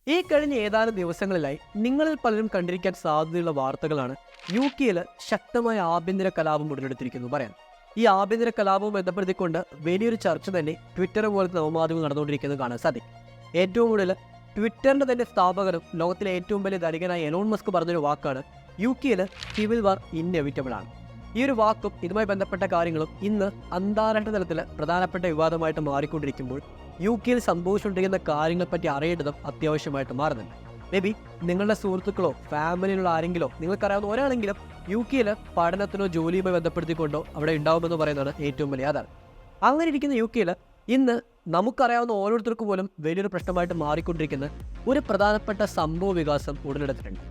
ഈ കഴിഞ്ഞ ഏതാനും ദിവസങ്ങളിലായി നിങ്ങളിൽ പലരും കണ്ടിരിക്കാൻ സാധ്യതയുള്ള വാർത്തകളാണ് UK ശക്തമായ ആഭ്യന്തര കലാപം ഉടലെടുത്തിരിക്കുന്നു പറയാൻ. ഈ ആഭ്യന്തര കലാപവും ബന്ധപ്പെടുത്തിക്കൊണ്ട് വലിയൊരു ചർച്ച തന്നെ ട്വിറ്റർ പോലത്തെ നവമാധ്യമങ്ങൾ നടന്നുകൊണ്ടിരിക്കുന്നത് കാണാൻ സാധിക്കും. ഏറ്റവും കൂടുതൽ ട്വിറ്ററിന്റെ തന്നെ സ്ഥാപകരും ലോകത്തിലെ ഏറ്റവും വലിയ ധനികനായ എലോൺ മസ്ക് പറഞ്ഞൊരു വാക്കാണ് UK സിവിൽ വാർ ഇന്നെവിറ്റബിൾ ആണ്. ഈ ഒരു വാക്കും ഇതുമായി ബന്ധപ്പെട്ട കാര്യങ്ങളും ഇന്ന് അന്താരാഷ്ട്ര തലത്തിൽ പ്രധാനപ്പെട്ട വിവാദമായിട്ട് മാറിക്കൊണ്ടിരിക്കുമ്പോൾ UK സംഭവിച്ചുകൊണ്ടിരിക്കുന്ന കാര്യങ്ങളെപ്പറ്റി അറിയേണ്ടതും അത്യാവശ്യമായിട്ട് മാറുന്നുണ്ട്. മേ ബി നിങ്ങളുടെ സുഹൃത്തുക്കളോ ഫാമിലിയിലുള്ള ആരെങ്കിലോ നിങ്ങൾക്കറിയാവുന്ന ഒരാളെങ്കിലും UK പഠനത്തിനോ ജോലിയുമായി ബന്ധപ്പെടുത്തിക്കൊണ്ടോ അവിടെ ഉണ്ടാവുമെന്ന് പറയുന്നതാണ് ഏറ്റവും വലിയ യാഥാർത്ഥ്യം. അങ്ങനെ ഇരിക്കുന്ന UK ഇന്ന് നമുക്കറിയാവുന്ന ഓരോരുത്തർക്കും പോലും വലിയൊരു പ്രശ്നമായിട്ട് മാറിക്കൊണ്ടിരിക്കുന്ന ഒരു പ്രധാനപ്പെട്ട സംഭവ വികാസം ഉടലെടുത്തിട്ടുണ്ട്.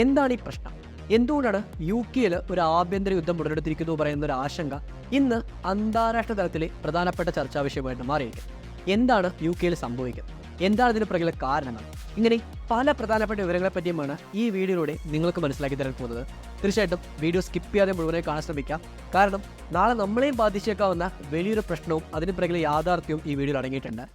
എന്താണ് ഈ പ്രശ്നം? എന്തുകൊണ്ടാണ് UK ഒരു ആഭ്യന്തര യുദ്ധം ഉടലെടുത്തിരിക്കുന്നു പറയുന്ന ഒരു ആശങ്ക ഇന്ന് അന്താരാഷ്ട്ര തലത്തിലെ പ്രധാനപ്പെട്ട ചർച്ചാ വിഷയമായിട്ട് മാറിയിരിക്കുന്നത്? എന്താണ് UK സംഭവിക്കുന്നത്? എന്താണ് ഇതിന് പിറകിലെ കാരണങ്ങൾ? ഇങ്ങനെ പല പ്രധാനപ്പെട്ട വിവരങ്ങളെ പറ്റിയുമാണ് ഈ വീഡിയോയിലൂടെ നിങ്ങൾക്ക് മനസ്സിലാക്കി തരാൻ പോകുന്നത്. തീർച്ചയായിട്ടും വീഡിയോ സ്കിപ്പ് ചെയ്യാതെ മുഴുവനായി കാണാൻ ശ്രമിക്കാം. കാരണം നാളെ നമ്മളെയും ബാധിച്ചേക്കാവുന്ന വലിയൊരു പ്രശ്നവും അതിന് പിറകിലെ യാഥാർത്ഥ്യവും ഈ വീഡിയോയിൽ അടങ്ങിയിട്ടുണ്ട്.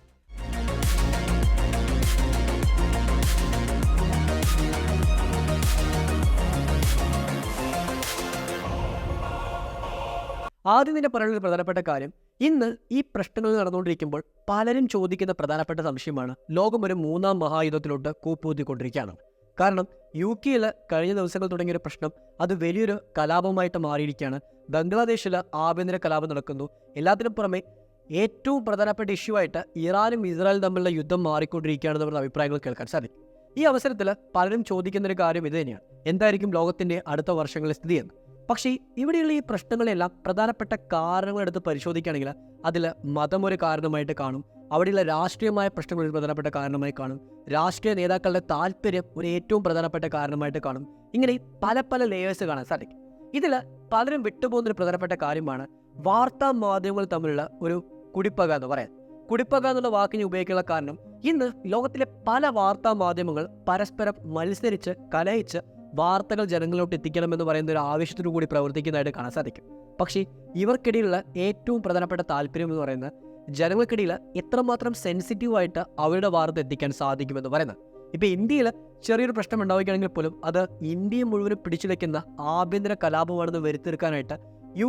ആദ്യം തന്നെ പറയുന്ന ഒരു പ്രധാനപ്പെട്ട കാര്യം, ഇന്ന് ഈ പ്രശ്നങ്ങൾ നടന്നുകൊണ്ടിരിക്കുമ്പോൾ പലരും ചോദിക്കുന്ന പ്രധാനപ്പെട്ട സംശയമാണ് ലോകം ഒരു മൂന്നാം മഹായുദ്ധത്തിലോട്ട് കൂപ്പുകുത്തിക്കൊണ്ടിരിക്കുകയാണ്. കാരണം UK കഴിഞ്ഞ ദിവസങ്ങൾ തുടങ്ങിയൊരു പ്രശ്നം അത് വലിയൊരു കലാപമായിട്ട് മാറിയിരിക്കുകയാണ്. ബംഗ്ലാദേശിൽ ആഭ്യന്തര കലാപം നടക്കുന്നു. എല്ലാത്തിനും പുറമെ ഏറ്റവും പ്രധാനപ്പെട്ട ഇഷ്യൂ ആയിട്ട് ഇറാനും ഇസ്രായേലും തമ്മിലുള്ള യുദ്ധം മാറിക്കൊണ്ടിരിക്കുകയാണെന്ന് പറഞ്ഞ അഭിപ്രായങ്ങൾ കേൾക്കാൻ സാധിക്കും. ഈ അവസരത്തിൽ പലരും ചോദിക്കുന്നൊരു കാര്യം ഇത് തന്നെയാണ്, എന്തായിരിക്കും ലോകത്തിൻ്റെ അടുത്ത വർഷങ്ങളിലെ സ്ഥിതിയെന്ന്. പക്ഷേ ഇവിടെയുള്ള ഈ പ്രശ്നങ്ങളെല്ലാം പ്രധാനപ്പെട്ട കാരണങ്ങളെടുത്ത് പരിശോധിക്കുകയാണെങ്കിൽ അതിൽ മതം ഒരു കാരണമായിട്ട് കാണും, അവിടെയുള്ള രാഷ്ട്രീയമായ പ്രശ്നങ്ങൾ ഒരു പ്രധാനപ്പെട്ട കാരണമായി കാണും, രാഷ്ട്രീയ നേതാക്കളുടെ താല്പര്യം ഒരു ഏറ്റവും പ്രധാനപ്പെട്ട കാരണമായിട്ട് കാണും. ഇങ്ങനെ പല പല ലേയേഴ്സ് കാണാൻ സാധിക്കും. ഇതിൽ പലരും വിട്ടുപോകുന്നൊരു പ്രധാനപ്പെട്ട കാര്യമാണ് വാർത്താ മാധ്യമങ്ങൾ തമ്മിലുള്ള ഒരു കുടിപ്പക എന്ന് പറയാം. കുടിപ്പക എന്നുള്ള വാക്കിനെ ഉപയോഗിക്കാനുള്ള കാരണം ഇന്ന് ലോകത്തിലെ പല വാർത്താ മാധ്യമങ്ങൾ പരസ്പരം മത്സരിച്ച് കലഹിച്ച് വാർത്തകൾ ജനങ്ങളിലോട്ട് എത്തിക്കണമെന്ന് പറയുന്ന ഒരു ആവശ്യത്തിനു കൂടി പ്രവർത്തിക്കുന്നതായിട്ട് കാണാൻ സാധിക്കും. പക്ഷേ ഇവർക്കിടയിലുള്ള ഏറ്റവും പ്രധാനപ്പെട്ട താല്പര്യം എന്ന് പറയുന്നത് ജനങ്ങൾക്കിടയിൽ എത്രമാത്രം സെൻസിറ്റീവായിട്ട് അവരുടെ വാർത്ത എത്തിക്കാൻ സാധിക്കുമെന്ന് പറയുന്നത്. ഇപ്പോൾ ഇന്ത്യയിൽ ചെറിയൊരു പ്രശ്നം ഉണ്ടാവുകയാണെങ്കിൽ പോലും അത് ഇന്ത്യയെ മുഴുവനും പിടിച്ചുലയ്ക്കുന്ന ആഭ്യന്തര കലാപമാണെന്ന് വരുത്തിയെടുക്കാനായിട്ട്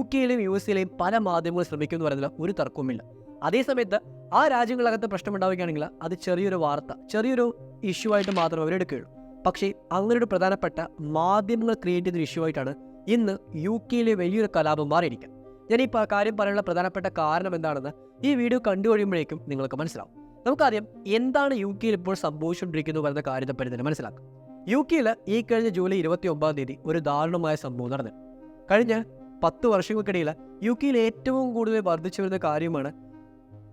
UK US പല മാധ്യമങ്ങളും ശ്രമിക്കുമെന്ന് പറയുന്നതിൽ ഒരു തർക്കവുമില്ല. അതേസമയത്ത് ആ രാജ്യങ്ങളകത്ത് പ്രശ്നം ഉണ്ടാവുകയാണെങ്കിൽ അത് ചെറിയൊരു വാർത്ത, ചെറിയൊരു ഇഷ്യൂ ആയിട്ട് മാത്രമേ അവരെടുക്കുകയുള്ളൂ. പക്ഷേ അങ്ങനൊരു പ്രധാനപ്പെട്ട മാധ്യമങ്ങൾ ക്രിയേറ്റ് ചെയ്തൊരു ഇഷ്യൂ ആയിട്ടാണ് ഇന്ന് UK വലിയൊരു കലാപം മാറിയിരിക്കുക. ഞാൻ ഈ കാര്യം പറയാനുള്ള പ്രധാനപ്പെട്ട കാരണം എന്താണെന്ന് ഈ വീഡിയോ കണ്ടു കഴിയുമ്പോഴേക്കും നിങ്ങൾക്ക് മനസ്സിലാവും. നമുക്കറിയാം എന്താണ് UK ഇപ്പോൾ സംഭവിച്ചുകൊണ്ടിരിക്കുന്നു പറയുന്ന കാര്യത്തെപ്പറ്റി തന്നെ മനസ്സിലാക്കാം. UK ഈ കഴിഞ്ഞ ജൂലൈ 29 ഒരു ദാരുണമായ സംഭവം നടന്നു. കഴിഞ്ഞ 10 വർഷങ്ങൾക്കിടയിൽ UK ഏറ്റവും കൂടുതൽ വർദ്ധിച്ചു വരുന്ന കാര്യമാണ്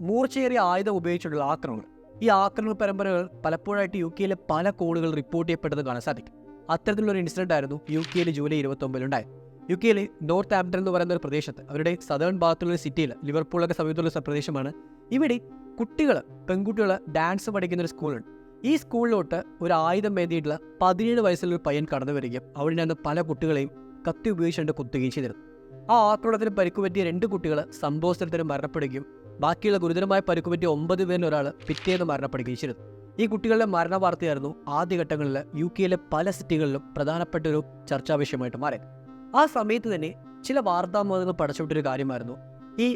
മൂർച്ചയേറിയ ആയുധം ഉപയോഗിച്ചുള്ള ആക്രമണങ്ങൾ. ഈ ആക്രമണ പരമ്പരകൾ പലപ്പോഴായിട്ട് UK പല കോണുകൾ റിപ്പോർട്ട് ചെയ്യപ്പെട്ടത് കാണാൻ സാധിക്കും. അത്തരത്തിലുള്ളൊരു ഇൻസിഡന്റ് ആയിരുന്നു UK ജൂലൈ 29 ഉണ്ടായത്. UK നോർത്ത് ആംപ്ടൺ എന്ന് പറയുന്ന ഒരു പ്രദേശത്ത്, അവരുടെ സദേൺ ഭാഗത്തുള്ള സിറ്റിയിൽ, ലിവർപൂളൊക്കെ സമീപത്തുള്ള പ്രദേശമാണ്. ഇവിടെ പെൺകുട്ടികൾ ഡാൻസ് പഠിക്കുന്ന ഒരു സ്കൂളുണ്ട്. ഈ സ്കൂളിലോട്ട് ഒരു ആയുധം ഏന്തിയിട്ടുള്ള 17 വയസ്സുള്ള ഒരു പയ്യൻ കടന്നു വരികയും അവിടെ നിന്ന് പല കുട്ടികളെയും കത്തി ഉപയോഗിച്ചുകൊണ്ട് കുത്തുകയും ചെയ്തിരുന്നു. ആ ആക്രമണത്തിന് പരിക്കുപറ്റിയ 2 കുട്ടികൾ സംഭവ സ്ഥലത്തിന് മരണപ്പെടുകയും ബാക്കിയുള്ള ഗുരുതരമായ പരിക്കുപറ്റിയ 9 പേരിൽ ഒരാൾ പിറ്റേന്ന് മരണപ്പെടുകയും ചെയ്തു. ഈ കുട്ടികളുടെ മരണ വാർത്തയായിരുന്നു ആദ്യഘട്ടങ്ങളിൽ UK പല സിറ്റികളിലും പ്രധാനപ്പെട്ട ഒരു ചർച്ചാ വിഷയമായിട്ട് മാറി. ആ സമയത്ത് തന്നെ ചില വാർത്താമാധ്യമങ്ങൾ പടച്ചുവിട്ടൊരു കാര്യമായിരുന്നു ഈ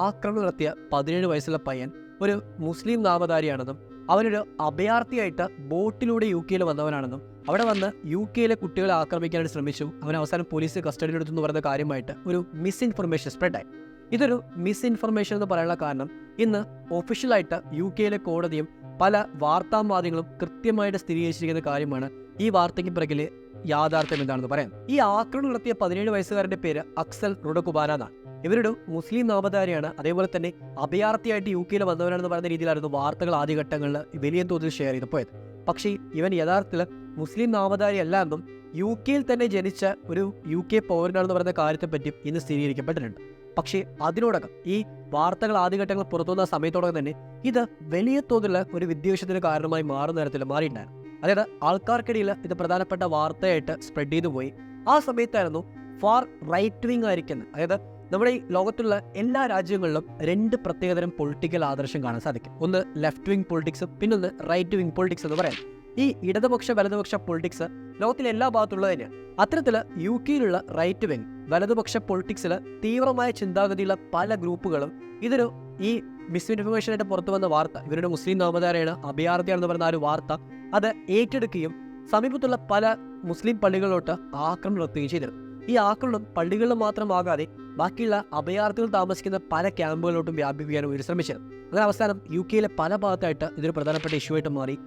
ആക്രമണം നടത്തിയ 17 വയസ്സുള്ള പയ്യൻ ഒരു മുസ്ലിം നാമധാരിയാണെന്നും അവനൊരു അഭയാർത്ഥിയായിട്ട് ബോട്ടിലൂടെ UK വന്നവനാണെന്നും അവിടെ വന്ന് UK കുട്ടികളെ ആക്രമിക്കാനായിട്ട് ശ്രമിച്ചു, അവൻ അവസാനം പോലീസ് കസ്റ്റഡിയിലെടുത്തു എന്ന് പറയുന്ന കാര്യമായിട്ട് ഒരു മിസ്ഇൻഫർമേഷൻ സ്പ്രെഡായി. ഇതൊരു മിസ്ഇൻഫർമേഷൻ എന്ന് പറയാനുള്ള കാരണം ഇന്ന് ഒഫീഷ്യലായിട്ട് UK കോടതിയും പല വാർത്താ മാധ്യമങ്ങളും കൃത്യമായിട്ട് സ്ഥിരീകരിച്ചിരിക്കുന്ന കാര്യമാണ് ഈ വാർത്തയ്ക്ക് പിറകിലെ യാഥാർത്ഥ്യം എന്താണെന്ന് പറയാം. ഈ ആക്രമണം നടത്തിയ 17 വയസ്സുകാരൻ്റെ പേര് അക്സൽ റുഡകുബാന എന്നാണ്. ഇവരൊരു മുസ്ലിം നാമധാരിയാണ്, അതേപോലെ തന്നെ അഭയാർത്ഥിയായിട്ട് UK വന്നവരാണെന്ന് പറയുന്ന രീതിയിലായിരുന്നു വാർത്തകൾ ആദ്യഘട്ടങ്ങളിൽ വലിയ തോതിൽ ഷെയർ ചെയ്ത് പോയത്. പക്ഷേ ഇവൻ യഥാർത്ഥത്തിൽ മുസ്ലിം നാമധാരി അല്ല എന്നും UK തന്നെ ജനിച്ച ഒരു UK പൗരനാണെന്ന് പറയുന്ന കാര്യത്തെപ്പറ്റി ഇന്ന് സ്ഥിരീകരിക്കപ്പെട്ടിട്ടുണ്ട്. പക്ഷേ അതിനോടകം ഈ വാർത്തകൾ ആദ്യഘട്ടങ്ങൾ പുറത്തുവന്ന സമയത്തോടകം തന്നെ ഇത് വലിയ തോതിലുള്ള ഒരു വിദ്വേഷത്തിന് കാരണമായി മാറുന്ന തരത്തിൽ മാറിയിട്ടുണ്ടായിരുന്നു. അതായത് ആൾക്കാർക്കിടയിൽ ഇത് പ്രധാനപ്പെട്ട വാർത്തയായിട്ട് സ്പ്രെഡ് ചെയ്തു പോയി. ആ സമയത്തായിരുന്നു ഫാർ റൈറ്റ് വിങ് ആയിരിക്കുന്നത്, അതായത് നമ്മുടെ ഈ ലോകത്തുള്ള എല്ലാ രാജ്യങ്ങളിലും 2 പ്രത്യേകതരം പൊളിറ്റിക്കൽ ആദർശം കാണാൻ സാധിക്കും. ഒന്ന് ലെഫ്റ്റ് വിങ് പൊളിറ്റിക്സും പിന്നൊന്ന് റൈറ്റ് വിങ് പൊളിറ്റിക്സ് എന്ന് പറയാം. ഈ ഇടതുപക്ഷ വലതുപക്ഷ പൊളിറ്റിക്സ് ലോകത്തിലെ എല്ലാ ഭാഗത്തുള്ളത് തന്നെയാണ്. അത്തരത്തിൽ UK-യിലുള്ള റൈറ്റ് വിങ് വലതുപക്ഷ പൊളിറ്റിക്സിൽ തീവ്രമായ ചിന്താഗതിയുള്ള പല ഗ്രൂപ്പുകളും ഇതൊരു ഈ മിസ്ഇൻഫർമേഷനായിട്ട് പുറത്തു വന്ന വാർത്ത, ഇവരുടെ മുസ്ലിം നാമധാരയാണ് അഭയാർത്ഥിയാണെന്ന് പറയുന്ന ആ ഒരു വാർത്ത അത് ഏറ്റെടുക്കുകയും സമീപത്തുള്ള പല മുസ്ലിം പള്ളികളിലോട്ട് ആക്രമണം നടത്തുകയും ചെയ്തിരുന്നു. ഈ ആക്രമണം പള്ളികളിൽ മാത്രമാകാതെ ബാക്കിയുള്ള അഭയാർത്ഥികൾ താമസിക്കുന്ന പല ക്യാമ്പുകളിലോട്ടും വ്യാപിപ്പിക്കാനും ഇവർ ശ്രമിച്ചിരുന്നു. അങ്ങനെ അവസാനം UK-യിലെ പല ഭാഗത്തായിട്ട് ഇതൊരു പ്രധാനപ്പെട്ട ഇഷ്യൂ ആയിട്ട് മാറി.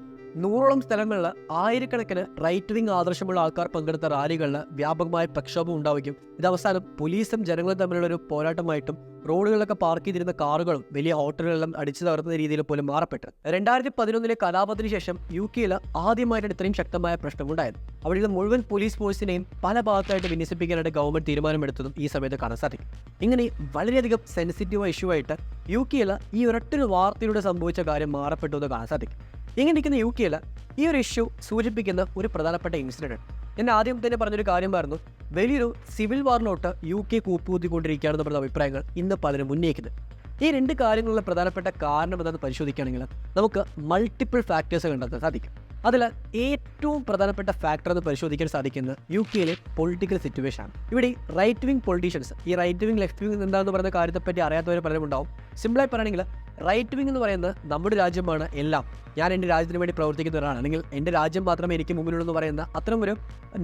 100ഓളം സ്ഥലങ്ങളിൽ ആയിരക്കണക്കിന് റൈറ്റ് വിങ് ആദർശമുള്ള ആൾക്കാർ പങ്കെടുത്ത റാലികളിൽ വ്യാപകമായ പ്രക്ഷോഭം ഉണ്ടാവുകയും ഇത് അവസാനം പോലീസും ജനങ്ങളും തമ്മിലുള്ള ഒരു പോരാട്ടമായിട്ടും റോഡുകളിലൊക്കെ പാർക്ക് ചെയ്തിരുന്ന കാറുകളും വലിയ ഹോട്ടലുകളെല്ലാം അടിച്ചു തകർത്തുന്ന രീതിയിൽ പോലും മാറപ്പെട്ടു. 2011 കലാപത്തിന് ശേഷം UK-യിൽ ആദ്യമായിട്ടാണ് ഇത്രയും ശക്തമായ പ്രശ്നമുണ്ടായത്. അവിടെയുള്ള മുഴുവൻ പോലീസ് ഫോഴ്സിനെയും പല ഭാഗത്തായിട്ട് വിന്യസിപ്പിക്കാനായിട്ട് ഗവൺമെന്റ് തീരുമാനമെടുത്തതും ഈ സമയത്ത് കാണാൻ സാധിക്കും. ഇങ്ങനെ വളരെയധികം സെൻസിറ്റീവ് ഇഷ്യൂ ആയിട്ട് UK-യിൽ ഈ ഒരൊറ്റൊരു വാർത്തയിലൂടെ സംഭവിച്ച കാര്യം മാറപ്പെട്ടു എന്ന് കാണാൻ സാധിക്കും. ഇങ്ങനെ ഇരിക്കുന്ന UK-യിൽ ഈ ഒരു ഇഷ്യൂ സൂചിപ്പിക്കുന്ന ഒരു പ്രധാനപ്പെട്ട ഇൻസിഡന്റ്. ഞാൻ ആദ്യം തന്നെ പറഞ്ഞൊരു കാര്യമായിരുന്നു, വലിയൊരു സിവിൽ വാറിലോട്ട് UK കൂപ്പുകുത്തിക്കൊണ്ടിരിക്കുകയാണെന്ന് പറഞ്ഞ അഭിപ്രായങ്ങൾ ഇന്ന് പലരും ഉന്നയിക്കുന്നത്. ഈ രണ്ട് കാര്യങ്ങളുള്ള പ്രധാനപ്പെട്ട കാരണം എന്താണെന്ന് പരിശോധിക്കുകയാണെങ്കിൽ നമുക്ക് മൾട്ടിപ്പിൾ ഫാക്ടേഴ്സ് കണ്ടെത്താൻ സാധിക്കും. അതിൽ ഏറ്റവും പ്രധാനപ്പെട്ട ഫാക്ടർ എന്ന് പരിശോധിക്കാൻ സാധിക്കുന്നത് UK-യിലെ പൊളിറ്റിക്കൽ സിറ്റുവേഷൻ ആണ്. ഇവിടെ റൈറ്റ് വിങ് പൊളിറ്റീഷ്യൻസ്, ഈ റൈറ്റ് വിങ് ലെഫ്റ്റ് വിങ് എന്താണെന്ന് പറയുന്ന കാര്യത്തെപ്പറ്റി അറിയാത്തവർ പലരും ഉണ്ടാവും. സിമ്പിളായി പറയുകയാണെങ്കിൽ റൈറ്റ് വിങ് എന്ന് പറയുന്നത് നമ്മുടെ രാജ്യമാണ് എല്ലാം, ഞാൻ എൻ്റെ രാജ്യത്തിന് വേണ്ടി പ്രവർത്തിക്കുന്ന ഒരാളാണ്, അല്ലെങ്കിൽ എൻ്റെ രാജ്യം മാത്രമേ എനിക്ക് മുമ്പിലുള്ളൂ എന്ന് പറയുന്ന അത്തരം ഒരു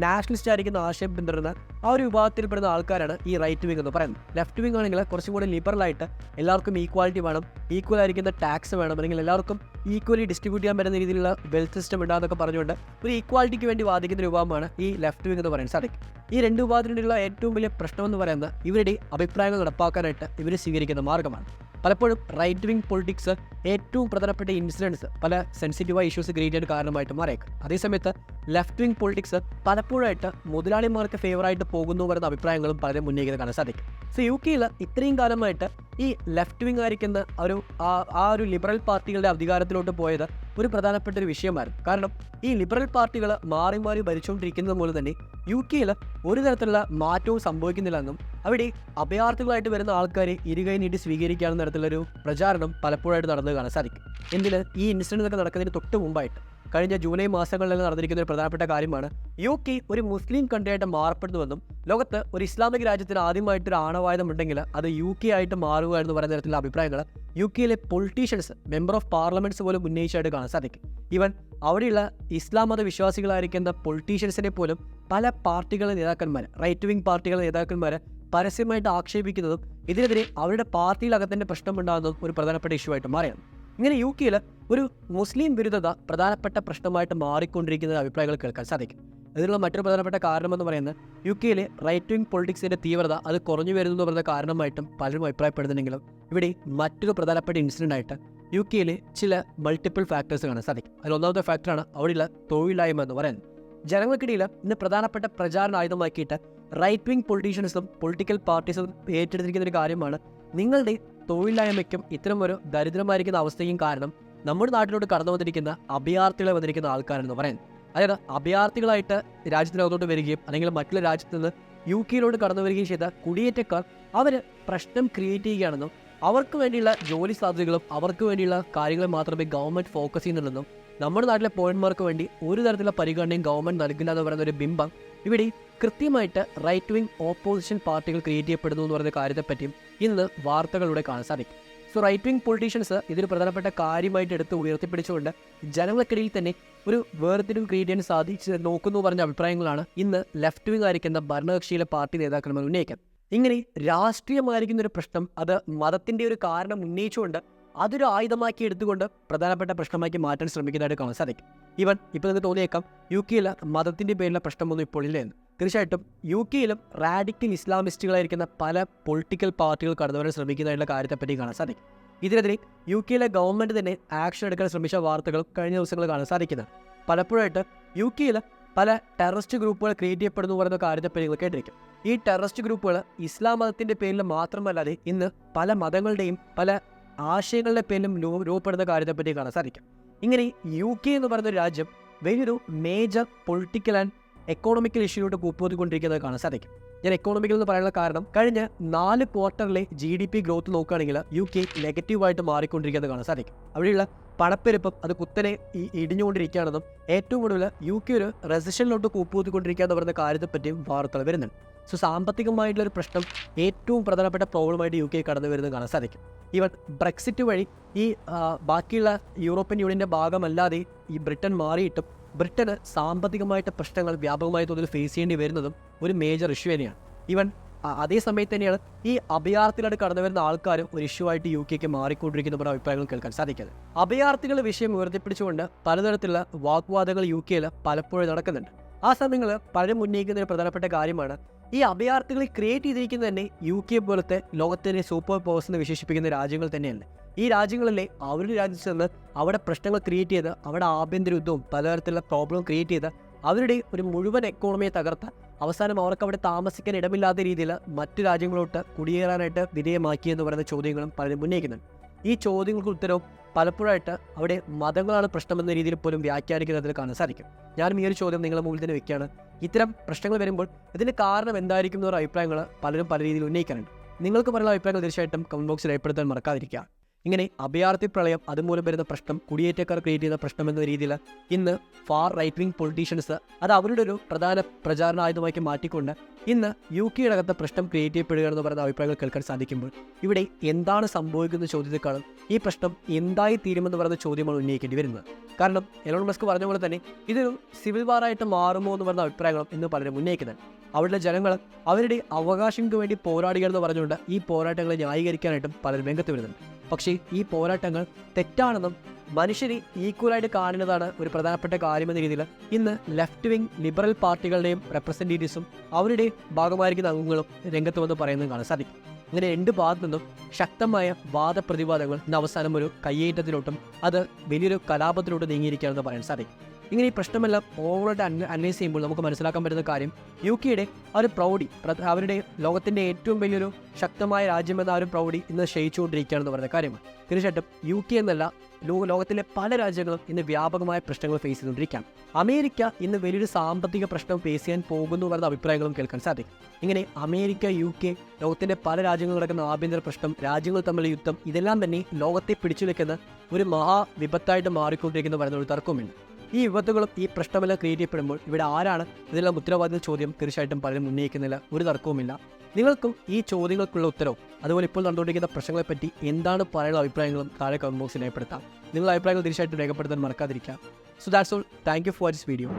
നാഷണലിസ്റ്റ് ആയിരിക്കുന്ന ആശയം പിന്തുടരുന്ന ആ ഒരു വിഭാഗത്തിൽപ്പെടുന്ന ആൾക്കാരാണ് ഈ റൈറ്റ് വിങ് എന്ന് പറയുന്നത്. ലെഫ്റ്റ് വിങ് ആണെങ്കിൽ കുറച്ചും കൂടി ലിബറലായിട്ട് എല്ലാവർക്കും ഈക്വാലിറ്റി വേണം, ഈക്വൽ ആയിരിക്കുന്ന ടാക്സ് വേണം, അല്ലെങ്കിൽ എല്ലാവർക്കും ഈക്വലി ഡിസ്ട്രിബ്യൂട്ട് ചെയ്യാൻ പറ്റുന്ന രീതിയിലുള്ള വെൽത്ത് സിസ്റ്റം ഉണ്ടാകുന്നൊക്കെ പറഞ്ഞുകൊണ്ട് ഒരു ഈക്വാലിറ്റിക്ക് വേണ്ടി വാദിക്കുന്ന ഒരു വിഭാഗമാണ് ഈ ലെഫ്റ്റ് വിങ് എന്ന് പറയാൻ സാധിക്കും. ഈ രണ്ട് വിഭാഗത്തിനുള്ള ഏറ്റവും വലിയ പ്രശ്നമെന്ന് പറയുന്നത് ഇവരുടെ അഭിപ്രായങ്ങൾ നടപ്പാക്കാനായിട്ട് ഇവർ സ്വീകരിക്കുന്ന മാർഗ്ഗമാണ്. പലപ്പോഴും റൈറ്റ് വിങ് പൊളിറ്റിക്സ് ഏറ്റവും പ്രധാനപ്പെട്ട ഇൻസിഡൻസ് പല സെൻസിറ്റീവായ ഇഷ്യൂസ് ക്രിയേറ്റ് ചെയ്യാൻ കാരണമായിട്ട് മാറിയേക്കും. അതേസമയത്ത് ലെഫ്റ്റ് വിങ് പൊളിറ്റിക്സ് പലപ്പോഴായിട്ട് മുതലാളിമാർക്ക് ഫേവറായിട്ട് പോകുന്നു പറയുന്ന അഭിപ്രായങ്ങളും പലരും ഉന്നയിക്കുന്നത് കാണാൻ സാധിക്കും. സോ UK-യിൽ ഇത്രയും കാലമായിട്ട് ഈ ലെഫ്റ്റ് വിങ് ആയിരിക്കുന്ന ആ ഒരു ലിബറൽ പാർട്ടികളുടെ അധികാരത്തിലോട്ട് പോയത് ഒരു പ്രധാനപ്പെട്ട ഒരു വിഷയമായിരുന്നു. കാരണം ഈ ലിബറൽ പാർട്ടികൾ മാറി മാറി ഭരിച്ചുകൊണ്ടിരിക്കുന്നത് മൂലം തന്നെ UK-യിൽ ഒരു തരത്തിലുള്ള മാറ്റവും സംഭവിക്കുന്നില്ലെന്നും അവിടെ അഭയാർത്ഥികളായിട്ട് വരുന്ന ആൾക്കാരെ ഇരുകൈ നീട്ടി സ്വീകരിക്കാവുന്ന തരത്തിലൊരു പ്രചാരണം പലപ്പോഴായിട്ട് നടന്നത് കാണാൻ സാധിക്കും. എന്തിന് ഈ ഇൻസിഡൻറ്റ് നടക്കുന്നതിന് തൊട്ട് മുമ്പായിട്ട് കഴിഞ്ഞ ജൂലൈ മാസങ്ങളിൽ നടന്നിരിക്കുന്ന ഒരു പ്രധാനപ്പെട്ട കാര്യമാണ് UK ഒരു മുസ്ലിം കൺട്രിയായിട്ട് മാറപ്പെടുന്നുവെന്നും ലോകത്ത് ഒരു ഇസ്ലാമിക് രാജ്യത്തിന് ആദ്യമായിട്ടൊരു ആണവായുധം ഉണ്ടെങ്കിൽ അത് UK ആയിട്ട് മാറുക എന്ന് പറയുന്ന തരത്തിലുള്ള അഭിപ്രായങ്ങൾ UK-യിലെ പൊളിറ്റീഷ്യൻസ്, മെമ്പർ ഓഫ് പാർലമെന്റ്സ് പോലും ഉന്നയിച്ചായിട്ട് കാണാൻ സാധിക്കും. ഈവൻ അവിടെയുള്ള ഇസ്ലാം മത വിശ്വാസികളായിരിക്കുന്ന പൊളിറ്റീഷ്യൻസിനെ പോലും പല പാർട്ടികളുടെ നേതാക്കന്മാർ, റൈറ്റ് വിങ് പാർട്ടികളുടെ നേതാക്കന്മാർ പരസ്യമായിട്ട് ആക്ഷേപിക്കുന്നതും ഇതിനെതിരെ അവരുടെ പാർട്ടിയിലകത്തന്നെ പ്രശ്നമുണ്ടാകുന്നതും ഒരു പ്രധാനപ്പെട്ട ഇഷ്യൂ ആയിട്ട് മാറിയാണ്. ഇങ്ങനെ UK-യിൽ ഒരു മുസ്ലിം വിരുദ്ധത പ്രധാനപ്പെട്ട പ്രശ്നമായിട്ട് മാറിക്കൊണ്ടിരിക്കുന്ന അഭിപ്രായങ്ങൾ കേൾക്കാൻ സാധിക്കും. ഇതിനുള്ള മറ്റൊരു പ്രധാനപ്പെട്ട കാരണമെന്ന് പറയുന്നത് UK-യിലെ റൈറ്റ് വിങ് പൊളിറ്റിക്സിൻ്റെ തീവ്രത അത് കുറഞ്ഞു വരുന്നു എന്ന് പറയുന്ന കാരണമായിട്ടും പലരും അഭിപ്രായപ്പെടുന്നുണ്ടെങ്കിലും ഇവിടെ മറ്റൊരു പ്രധാനപ്പെട്ട ഇൻസിഡൻ്റ് ആയിട്ട് UK-യിലെ ചില മൾട്ടിപ്പിൾ ഫാക്ടേഴ്സ് കാണാൻ സാധിക്കും. അതിൽ ഒന്നാമത്തെ ഫാക്ടറാണ് അവിടെയുള്ള തൊഴിലില്ലായ്മ എന്ന് പറയുന്നത്. ജനങ്ങൾക്കിടയിൽ ഇന്ന് പ്രധാനപ്പെട്ട പ്രചാരണ ആയുധമാക്കിയിട്ട് റൈറ്റ് വിങ് പൊളിറ്റീഷ്യൻസും പൊളിറ്റിക്കൽ പാർട്ടീസും ഏറ്റെടുത്തിരിക്കുന്ന ഒരു കാര്യമാണ് നിങ്ങളുടെ തൊഴിലില്ലായ്മയ്ക്കും ഇത്തരം ഒരു ദരിദ്രമായിരിക്കുന്ന അവസ്ഥയും കാരണം നമ്മുടെ നാട്ടിലോട്ട് കടന്നു വന്നിരിക്കുന്ന അഭയാർത്ഥികളെ വന്നിരിക്കുന്ന ആൾക്കാരെന്ന് പറയുന്നത്. അതായത് അഭയാർത്ഥികളായിട്ട് രാജ്യത്തിനകത്തോട്ട് വരികയും അല്ലെങ്കിൽ മറ്റുള്ള രാജ്യത്ത് നിന്ന് UK-യിലോട്ട് കടന്നു വരികയും ചെയ്ത കുടിയേറ്റക്കാർ അവർ പ്രശ്നം ക്രിയേറ്റ് ചെയ്യുകയാണെന്നും അവർക്ക് വേണ്ടിയുള്ള ജോലി സാധ്യതകളും അവർക്ക് വേണ്ടിയുള്ള കാര്യങ്ങൾ മാത്രമേ ഗവൺമെൻറ് ഫോക്കസ് ചെയ്യുന്നുള്ളെന്നും നമ്മുടെ നാട്ടിലെ പൗരന്മാർക്ക് വേണ്ടി ഒരു തരത്തിലുള്ള പരിഗണനയും ഗവൺമെൻറ് നൽകില്ല എന്ന് പറയുന്ന ഒരു ബിംബം ഇവിടെ കൃത്യമായിട്ട് റൈറ്റ് വിങ് ഓപ്പോസിഷൻ പാർട്ടികൾ ക്രിയേറ്റ് ചെയ്യപ്പെടുന്നു എന്ന് പറയുന്ന കാര്യത്തെപ്പറ്റിയും ഇന്ന് വാർത്തകളിലൂടെ കാണാൻ സാധിക്കും. സോ റൈറ്റ് വിങ് പൊളിറ്റീഷ്യൻസ് ഇതൊരു പ്രധാനപ്പെട്ട കാര്യമായിട്ട് എടുത്ത് ഉയർത്തിപ്പിടിച്ചുകൊണ്ട് ജനങ്ങൾക്കിടയിൽ തന്നെ ഒരു വേർതിരിവ് ക്രിയേറ്റ് ചെയ്യാൻ സാധിച്ച് നോക്കുന്നു പറഞ്ഞ അഭിപ്രായങ്ങളാണ് ഇന്ന് ലെഫ്റ്റ് വിങ് ആയിരിക്കുന്ന ഭരണകക്ഷിയിലെ പാർട്ടി നേതാക്കന്മാർ ഉന്നയിക്കുന്നത്. ഇങ്ങനെ രാഷ്ട്രീയമായിരിക്കുന്ന ഒരു പ്രശ്നം അത് മതത്തിൻ്റെ ഒരു കാരണം ഉന്നയിച്ചുകൊണ്ട് അതൊരു ആയുധമാക്കി എടുത്തുകൊണ്ട് പ്രധാനപ്പെട്ട പ്രശ്നമാക്കി മാറ്റാൻ ശ്രമിക്കുന്നതായിട്ട് കാണാൻ സാധിക്കും. ഇപ്പോൾ നിങ്ങൾക്ക് തോന്നിയേക്കാം UK-യിൽ മതത്തിൻ്റെ പേരിലുള്ള പ്രശ്നമൊന്നും ഇപ്പോൾ ഇല്ല എന്ന്. തീർച്ചയായിട്ടും UK-യിലും റാഡിക്കൽ ഇസ്ലാമിസ്റ്റുകളായിരിക്കുന്ന പല പൊളിറ്റിക്കൽ പാർട്ടികൾ കടന്നു വരാൻ ശ്രമിക്കുന്നതായിട്ടുള്ള കാര്യത്തെപ്പറ്റി കാണാൻ സാധിക്കും. ഇതിനെതിരെ UK-യിലെ ഗവൺമെൻറ് തന്നെ ആക്ഷൻ എടുക്കാൻ ശ്രമിച്ച വാർത്തകൾ കഴിഞ്ഞ ദിവസങ്ങൾ കാണാൻ സാധിക്കുന്നത്. പലപ്പോഴായിട്ട് UK-യിൽ പല ടെററിസ്റ്റ് ഗ്രൂപ്പുകൾ ക്രിയേറ്റ് ചെയ്യപ്പെടുന്നു പറയുന്ന കാര്യത്തെപ്പറ്റി നിങ്ങൾ കേട്ടിരിക്കും. ഈ ടെററിസ്റ്റ് ഗ്രൂപ്പുകൾ ഇസ്ലാം മതത്തിൻ്റെ പേരിൽ മാത്രമല്ലാതെ ഇന്ന് പല മതങ്ങളുടെയും പല ആശയങ്ങളുടെ പേരിലും രൂപപ്പെടുന്ന കാര്യത്തെപ്പറ്റി കാണാൻ സാധിക്കും. ഇങ്ങനെ UK എന്ന് പറയുന്ന ഒരു രാജ്യം വലിയൊരു മേജർ പൊളിറ്റിക്കൽ ആൻഡ് എക്കോണമിക്കൽ ഇഷ്യൂലോട്ട് കൂപ്പുകൊണ്ടിരിക്കുന്നത് കാണാൻ സാധിക്കും. ഞാൻ എക്കോണമിക്കൽ എന്ന് പറയാനുള്ള കാരണം കഴിഞ്ഞ 4 ക്വാർട്ടറിലെ GDP ഗ്രോത്ത് നോക്കുകയാണെങ്കിൽ UK നെഗറ്റീവായിട്ട് മാറിക്കൊണ്ടിരിക്കുന്നത് കാണാൻ സാധിക്കും. അവിടെയുള്ള പണപ്പെരുപ്പം അത് കുത്തനെ ഇടിഞ്ഞുകൊണ്ടിരിക്കുകയാണെന്നും ഏറ്റവും കൂടുതൽ UK ഒരു റെസഷനിലോട്ട് കൂപ്പുകുത്തിക്കൊണ്ടിരിക്കുക എന്ന് പറയുന്ന കാര്യത്തെപ്പറ്റിയും വാർത്തകൾ വരുന്നുണ്ട്. സോ സാമ്പത്തികമായിട്ടുള്ളൊരു പ്രശ്നം ഏറ്റവും പ്രധാനപ്പെട്ട പ്രോബ്ലമായിട്ട് UK കടന്നു വരുന്നത് കാണാൻ സാധിക്കും. ഈവൻ ബ്രെക്സിറ്റ് വഴി ഈ ബാക്കിയുള്ള യൂറോപ്യൻ യൂണിയൻ്റെ ഭാഗമല്ലാതെ ഈ ബ്രിട്ടൻ മാറിയിട്ടും ബ്രിട്ടന് സാമ്പത്തികമായിട്ട് പ്രശ്നങ്ങൾ വ്യാപകമായ തോതിൽ ഫേസ് ചെയ്യേണ്ടി വരുന്നതും ഒരു മേജർ ഇഷ്യൂ തന്നെയാണ്. ഈവൻ അതേ സമയത്ത് തന്നെയാണ് ഈ അഭയാർത്ഥികളായിട്ട് കടന്നു വരുന്ന ആൾക്കാരും ഒരു ഇഷ്യൂ ആയിട്ട് UK മാറിക്കൊണ്ടിരിക്കുന്ന പല അഭിപ്രായങ്ങൾ കേൾക്കാൻ സാധിക്കുന്നത്. അഭയാർത്ഥികളുടെ വിഷയം ഉയർത്തിപ്പിടിച്ചുകൊണ്ട് പലതരത്തിലുള്ള വാഗ്വാദങ്ങൾ UK പലപ്പോഴും നടക്കുന്നുണ്ട്. ആ സമയങ്ങളിൽ പലരും ഉന്നയിക്കുന്ന ഒരു പ്രധാനപ്പെട്ട കാര്യമാണ് ഈ അഭയാർത്ഥികളെ ക്രിയേറ്റ് ചെയ്തിരിക്കുന്നത് തന്നെ UK പോലത്തെ ലോകത്തിലെ സൂപ്പർ പവേഴ്സ് എന്ന് വിശേഷിപ്പിക്കുന്ന രാജ്യങ്ങൾ തന്നെയല്ലേ. ഈ രാജ്യങ്ങളിലെ അവരുടെ രാജ്യത്ത് നിന്ന് അവിടെ പ്രശ്നങ്ങൾ ക്രിയേറ്റ് ചെയ്ത് അവിടെ ആഭ്യന്തര യുദ്ധവും പലതരത്തിലുള്ള പ്രോബ്ലം ക്രിയേറ്റ് ചെയ്ത് അവരുടെ ഒരു മുഴുവൻ എക്കോണമിയെ തകർത്ത് അവസാനം അവർക്ക് അവിടെ താമസിക്കാൻ ഇടമില്ലാത്ത രീതിയിൽ മറ്റു രാജ്യങ്ങളോട്ട് കുടിയേറാനായിട്ട് വിധേയമാക്കിയെന്ന് പറയുന്ന ചോദ്യങ്ങളും പലരും ഉന്നയിക്കുന്നുണ്ട്. ഈ ചോദ്യങ്ങൾക്ക് ഉത്തരവും പലപ്പോഴായിട്ട് അവിടെ മതങ്ങളാണ് പ്രശ്നമെന്ന രീതിയിൽ പോലും വ്യാഖ്യാനിക്കുന്നതിൽ കാണാൻ സാധിക്കും. ഞാനും ഈ ഒരു ചോദ്യം നിങ്ങളുടെ മുമ്പിൽ തന്നെ വെക്കുകയാണ്. ഇത്തരം പ്രശ്നങ്ങൾ വരുമ്പോൾ ഇതിന് കാരണം എന്തായിരിക്കും എന്നൊരു അഭിപ്രായങ്ങൾ പലരും പല രീതിയിൽ ഉന്നയിക്കാറുണ്ട്. നിങ്ങൾക്ക് പറയുന്ന അഭിപ്രായങ്ങൾ തീർച്ചയായിട്ടും കമന്റ് ബോക്സിൽ രേഖപ്പെടുത്താൻ മറക്കാതിരിക്കുക. ഇങ്ങനെ അഭയാർത്ഥി പ്രളയം അതുമൂലം വരുന്ന പ്രശ്നം കുടിയേറ്റക്കാർ ക്രിയേറ്റ് ചെയ്യുന്ന പ്രശ്നം എന്ന രീതിയിൽ ഇന്ന് ഫാർ റൈറ്റ് വിങ് പൊളിറ്റീഷ്യൻസ് അത് അവരുടെ ഒരു പ്രധാന പ്രചാരണ ആയുധമാക്കി മാറ്റിക്കൊണ്ട് ഇന്ന് UK അകത്ത് പ്രശ്നം ക്രിയേറ്റ് ചെയ്യപ്പെടുക എന്ന് പറയുന്ന അഭിപ്രായങ്ങൾ കേൾക്കാൻ സാധിക്കുമ്പോൾ ഇവിടെ എന്താണ് സംഭവിക്കുന്ന ചോദ്യത്തെക്കാളും ഈ പ്രശ്നം എന്തായി തീരുമെന്ന് പറയുന്ന ചോദ്യമാണ് ഉന്നയിക്കേണ്ടി വരുന്നത്. കാരണം എലോൺ മസ്ക് പറഞ്ഞ പോലെ തന്നെ ഇതൊരു സിവിൽ വാറായിട്ട് മാറുമോ എന്ന് പറയുന്ന അഭിപ്രായങ്ങളും ഇന്ന് പലരും ഉന്നയിക്കുന്നുണ്ട്. അവിടുത്തെ ജനങ്ങൾ അവരുടെ അവകാശങ്ങൾക്ക് വേണ്ടി പോരാടുക എന്ന് പറഞ്ഞുകൊണ്ട് ഈ പോരാട്ടങ്ങളെ ന്യായീകരിക്കാനായിട്ടും പലരും രംഗത്ത് വരുന്നുണ്ട്. പക്ഷേ ഈ പോരാട്ടങ്ങൾ തെറ്റാണെന്നും മനുഷ്യരെ ഈക്വലായിട്ട് കാണുന്നതാണ് ഒരു പ്രധാനപ്പെട്ട കാര്യമെന്ന രീതിയിൽ ഇന്ന് ലെഫ്റ്റ് വിങ് ലിബറൽ പാർട്ടികളുടെയും റെപ്രസെൻറ്റേറ്റീവ്സും അവരുടെ ഭാഗമായിരിക്കുന്ന അംഗങ്ങളും രംഗത്ത് വന്ന് പറയുന്നത് കാണാൻ സാധിക്കും. ഇങ്ങനെ 2 ഭാഗത്തു നിന്നും ശക്തമായ വാദപ്രതിവാദങ്ങൾ ഇന്ന് അവസാനം ഒരു കയ്യേറ്റത്തിലോട്ടും അത് വലിയൊരു കലാപത്തിലോട്ട് നീങ്ങിയിരിക്കുകയാണെന്ന് പറയാൻ സാധിക്കും. ഇങ്ങനെ ഈ പ്രശ്നമെല്ലാം ഓവറായിട്ട് അനലൈസ് ചെയ്യുമ്പോൾ നമുക്ക് മനസ്സിലാക്കാൻ പറ്റുന്ന കാര്യം UKയുടെ ആ ഒരു പ്രൗഢി അവരുടെ ലോകത്തിൻ്റെ ഏറ്റവും വലിയൊരു ശക്തമായ രാജ്യമെന്ന ആ ഒരു പ്രൗഢി ഇന്ന് ക്ഷയിച്ചുകൊണ്ടിരിക്കുകയാണെന്ന് പറയുന്ന കാര്യമാണ്. തീർച്ചയായിട്ടും UK എന്നല്ല ലോകത്തിലെ പല രാജ്യങ്ങളും ഇന്ന് വ്യാപകമായ പ്രശ്നങ്ങൾ ഫേസ് ചെയ്തുകൊണ്ടിരിക്കുകയാണ്. അമേരിക്ക ഇന്ന് വലിയൊരു സാമ്പത്തിക പ്രശ്നം ഫേസ് ചെയ്യാൻ പോകുന്നു പറയുന്ന അഭിപ്രായങ്ങളും കേൾക്കാൻ സാധിക്കും. ഇങ്ങനെ അമേരിക്ക UK ലോകത്തിൻ്റെ പല രാജ്യങ്ങളിൽ നടക്കുന്ന ആഭ്യന്തര പ്രശ്നം രാജ്യങ്ങൾ തമ്മിലുള്ള യുദ്ധം ഇതെല്ലാം തന്നെ ലോകത്തെ പിടിച്ചു വെക്കുന്ന ഒരു മഹാവിപത്തായിട്ട് മാറിക്കൊണ്ടിരിക്കുന്ന പറയുന്ന ഒരു തർക്കവുമില്ല. ഈ വിപത്തുകളും ഈ പ്രശ്നമെല്ലാം ക്രിയേറ്റ് ചെയ്യപ്പെടുമ്പോൾ ഇവിടെ ആരാണ് ഇതെല്ലാം ഉത്തരവാദിത്ത ചോദ്യം തീർച്ചയായിട്ടും പലരും ഉന്നയിക്കുന്നില്ല, ഒരു തർക്കവുമില്ല. നിങ്ങൾക്കും ഈ ചോദ്യങ്ങൾക്കുള്ള ഉത്തരവും അതുപോലെ ഇപ്പോൾ നടന്നുകൊണ്ടിരിക്കുന്ന പ്രശ്നങ്ങളെപ്പറ്റി എന്താണ് പറയാനുള്ള അഭിപ്രായങ്ങളും താഴെ കമന്റ് ബോക്സിൽ രേഖപ്പെടുത്താം. നിങ്ങളുടെ അഭിപ്രായങ്ങൾ തീർച്ചയായിട്ടും രേഖപ്പെടുത്താൻ മറക്കാതിരിക്കുക. So that's all. Thank you for this video.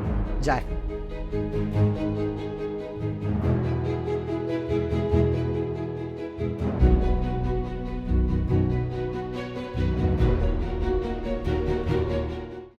Jai.